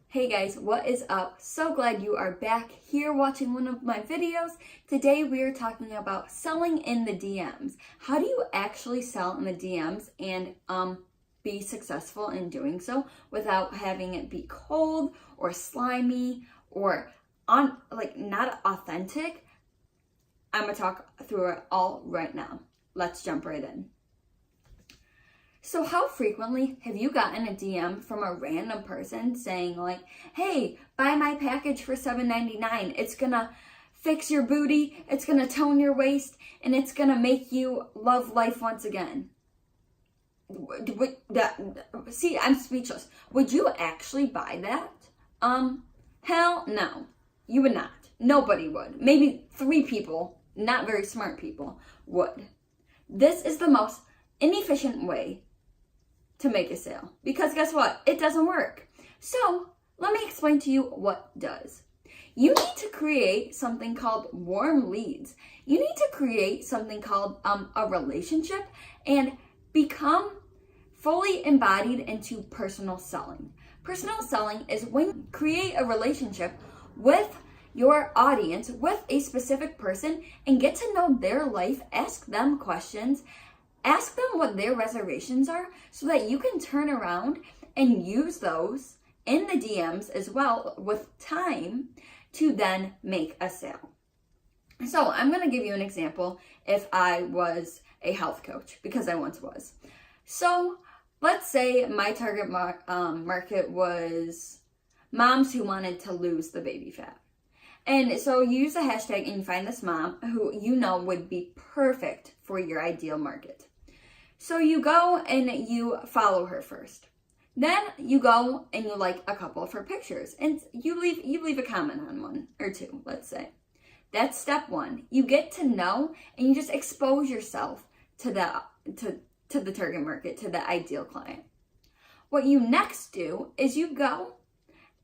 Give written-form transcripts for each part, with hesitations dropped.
Hey guys, what is up? So glad you are back here watching one of my videos. Today we are talking about selling in the DMs. How do you actually sell in the DMs and be successful in doing so without having it be cold or slimy or not authentic? I'm gonna talk through it all right now. Let's jump right in. So how frequently have you gotten a DM from a random person saying like, hey, buy my package for $7.99. It's gonna fix your booty, it's gonna tone your waist, and it's gonna make you love life once again. See, I'm speechless. Would you actually buy that? Hell no. You would not. Nobody would. Maybe 3 people, not very smart people, would. This is the most inefficient way to make a sale, because guess what? It doesn't work. So let me explain to you what does. You need to create something called warm leads. You need to create something called a relationship and become fully embodied into personal selling. Personal selling is when you create a relationship with your audience, with a specific person, and get to know their life, ask them questions, ask them what their reservations are so that you can turn around and use those in the DMs as well with time to then make a sale. So I'm going to give you an example if I was a health coach, because I once was. So let's say my target market was moms who wanted to lose the baby fat. And so you use a hashtag and you find this mom who you know would be perfect for your ideal market. So you go and you follow her first. Then you go and you like a couple of her pictures and you leave a comment on 1 or 2, let's say. That's step 1. You get to know and you just expose yourself to the target market, to the ideal client. What you next do is you go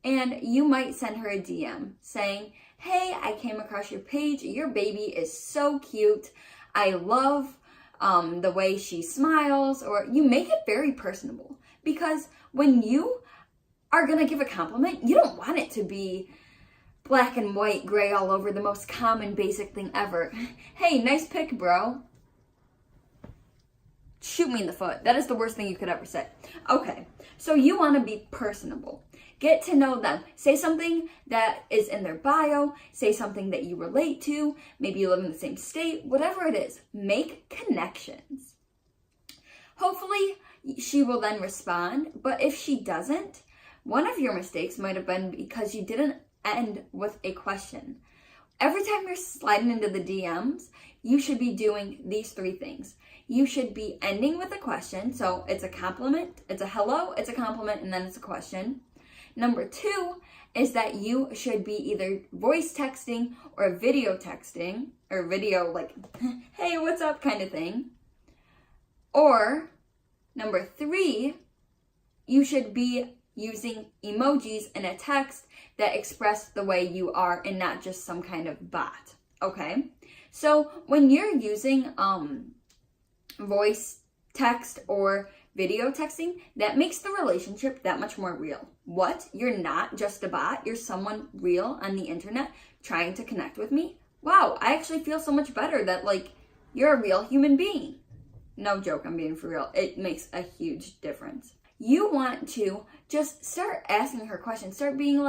and you might send her a DM saying, hey, I came across your page. Your baby is so cute. I love the way she smiles. Or you make it very personable, because when you are going to give a compliment, you don't want it to be black and white, gray all over, the most common basic thing ever. Hey, nice pic, bro. Shoot me in the foot. That is the worst thing you could ever say. Okay, so you want to be personable. Get to know them. Say something that is in their bio. Say something that you relate to. Maybe you live in the same state. Whatever it is, make connections. Hopefully, she will then respond. But if she doesn't, one of your mistakes might have been because you didn't end with a question. Every time you're sliding into the DMs, you should be doing these 3 things. You should be ending with a question. So it's a compliment, it's a hello, it's a compliment, and then it's a question. Number 2 is that you should be either voice texting or video texting, or video like, hey, what's up kind of thing. Or number 3, you should be using emojis in a text that express the way you are and not just some kind of bot. Okay? So when you're using voice text or video texting, that makes the relationship that much more real. What? You're not just a bot. You're someone real on the internet trying to connect with me. Wow, I actually feel so much better that you're a real human being. No joke, I'm being for real. It makes a huge difference. You want to just start asking her questions. Start being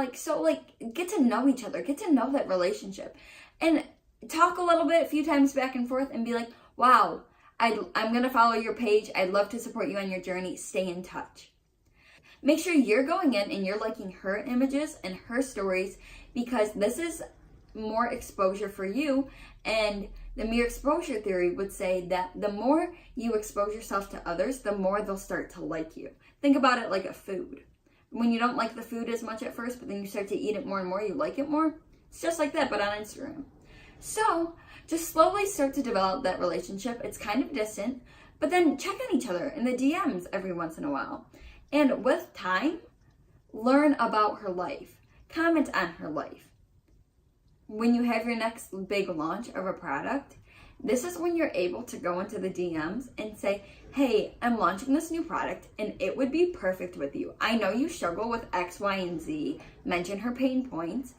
get to know each other. Get to know that relationship. And talk a little bit, a few times back and forth, and be like, wow, I'm going to follow your page. I'd love to support you on your journey. Stay in touch. Make sure you're going in and you're liking her images and her stories, because this is more exposure for you. And the mere exposure theory would say that the more you expose yourself to others, the more they'll start to like you. Think about it like a food. When you don't like the food as much at first, but then you start to eat it more and more, you like it more. It's just like that, but on Instagram. So just slowly start to develop that relationship. It's kind of distant, but then check on each other in the DMs every once in a while. And with time, learn about her life. Comment on her life. When you have your next big launch of a product, This is when you're able to go into the DMs and say, hey, I'm launching this new product and it would be perfect with you. I know you struggle with X, Y, and Z. Mention her pain points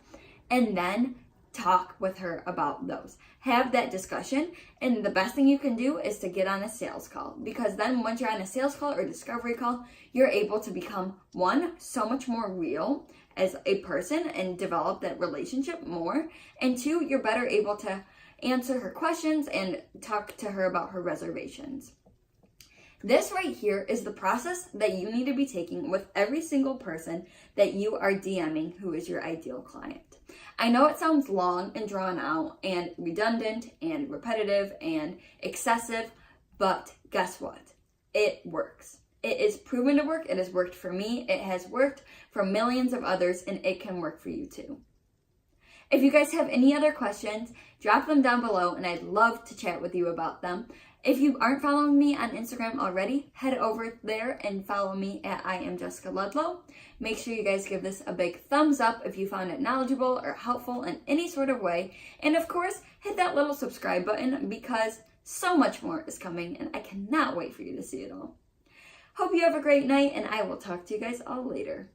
and then talk with her about those. Have that discussion, and the best thing you can do is to get on a sales call, because then once you're on a sales call or discovery call, you're able to become, one, so much more real as a person and develop that relationship more, and two, you're better able to answer her questions and talk to her about her reservations. This right here is the process that you need to be taking with every single person that you are DMing who is your ideal client. I know it sounds long and drawn out and redundant and repetitive and excessive, but guess what? It works. It is proven to work. It has worked for me. It has worked for millions of others, and it can work for you too. If you guys have any other questions, drop them down below and I'd love to chat with you about them. If you aren't following me on Instagram already, head over there and follow me at I am Jessica Ludlow. Make sure you guys give this a big thumbs up if you found it knowledgeable or helpful in any sort of way. And of course, hit that little subscribe button because so much more is coming and I cannot wait for you to see it all. Hope you have a great night and I will talk to you guys all later.